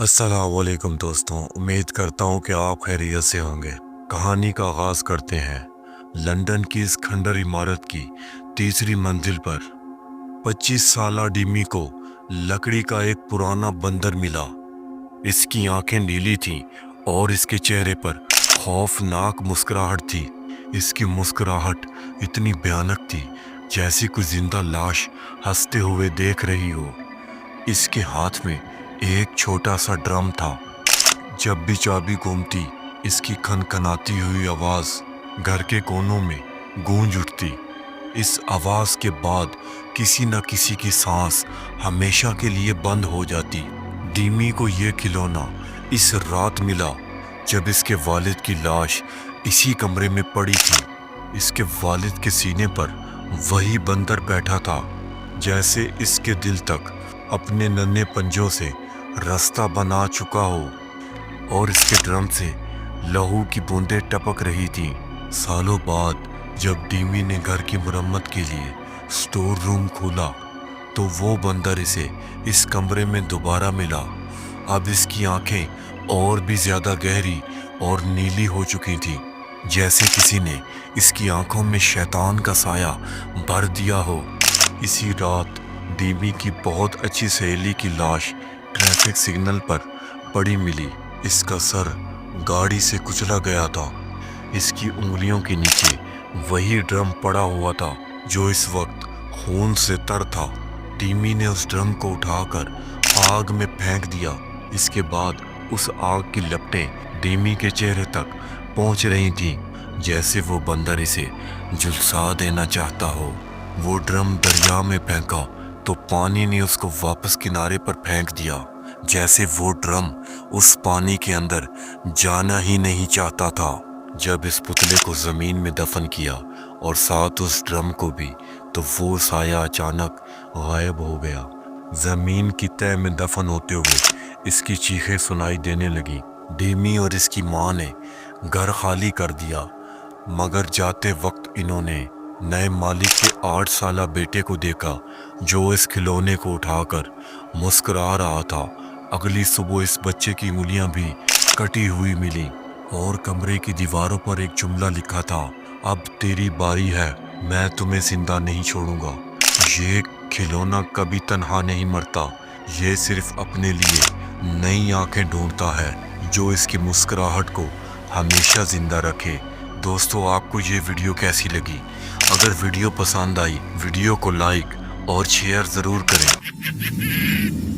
अस्सलाम वालेकुम दोस्तों, उम्मीद करता हूँ कि आप खैरियत से होंगे। कहानी का आगाज़ करते हैं। लंदन की इस खंडर इमारत की तीसरी मंजिल पर 25 साला डिमी को लकड़ी का एक पुराना बंदर मिला। इसकी आंखें नीली थीं और इसके चेहरे पर खौफनाक मुस्कुराहट थी। इसकी मुस्कुराहट इतनी भयानक थी जैसी कोई जिंदा लाश हंसते हुए देख रही हो। इसके हाथ में एक छोटा सा ड्रम था। जब भी चाबी घूमती, इसकी खनखनाती हुई आवाज़ घर के कोनों में गूंज उठती। इस आवाज़ के बाद किसी न किसी की सांस हमेशा के लिए बंद हो जाती। डीमी को ये खिलौना इस रात मिला जब इसके वालिद की लाश इसी कमरे में पड़ी थी। इसके वालिद के सीने पर वही बंदर बैठा था जैसे इसके दिल तक अपने नन्हे पंजों से रास्ता बना चुका हो और इसके ड्रम से लहू की बूंदें टपक रही थीं। सालों बाद जब डीमी ने घर की मरम्मत के लिए स्टोर रूम खोला तो वो बंदर इसे इस कमरे में दोबारा मिला। अब इसकी आंखें और भी ज़्यादा गहरी और नीली हो चुकी थीं, जैसे किसी ने इसकी आंखों में शैतान का साया भर दिया हो। इसी रात डीमी की बहुत अच्छी सहेली की लाश ट्रैफिक सिग्नल पर पड़ी मिली। इसका सर गाड़ी से कुचला गया था। इसकी उंगलियों के नीचे वही ड्रम पड़ा हुआ था जो इस वक्त खून से तर था। डीमी ने उस ड्रम को उठाकर आग में फेंक दिया। इसके बाद उस आग की लपटें डीमी के चेहरे तक पहुंच रही थीं, जैसे वो बंदर इसे झुलसा देना चाहता हो। वो ड्रम दरिया में फेंका तो पानी ने उसको वापस किनारे पर फेंक दिया, जैसे वो ड्रम उस पानी के अंदर जाना ही नहीं चाहता था। जब इस पुतले को ज़मीन में दफन किया और साथ उस ड्रम को भी, तो वो साया अचानक गायब हो गया। ज़मीन की तह में दफन होते हुए इसकी चीखें सुनाई देने लगी। डीमी और इसकी माँ ने घर खाली कर दिया, मगर जाते वक्त इन्होंने नए मालिक के 8 साला बेटे को देखा जो इस खिलौने को उठाकर मुस्कुरा रहा था। अगली सुबह इस बच्चे की उंगलियां भी कटी हुई मिली और कमरे की दीवारों पर एक जुमला लिखा था, अब तेरी बारी है, मैं तुम्हें जिंदा नहीं छोड़ूंगा। ये खिलौना कभी तन्हा नहीं मरता, ये सिर्फ अपने लिए नई आंखें ढूंढता है जो इसकी मुस्कुराहट को हमेशा जिंदा रखे। दोस्तों, आपको ये वीडियो कैसी लगी? अगर वीडियो पसंद आई, वीडियो को लाइक और शेयर ज़रूर करें।